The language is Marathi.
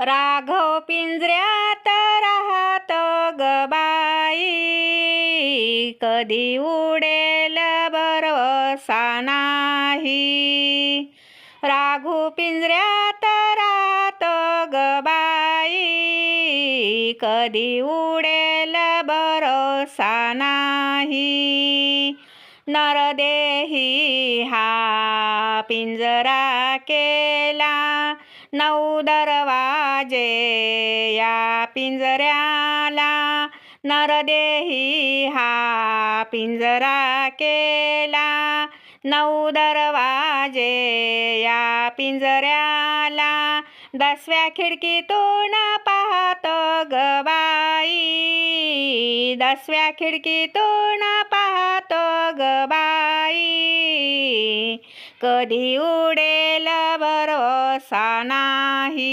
राघव पिंजऱ्यात राहत ग बाई, कधी उडेल भरवसा नाही. राघू पिंजऱ्यात राहत ग बाई, कधी उडेल भरवसा नाही. नरदेही हा पिंजरा केला, 9 दरवाजे या पिंजऱ्याला. नरदेही हा पिंजरा केला, 9 दरवाजे या पिंजऱ्याला. 10व्या खिडकीतून पाहत ग बाई, 10व्या खिडकीतून पाहत ग बाई, कधी उडेल भरवसा नाही.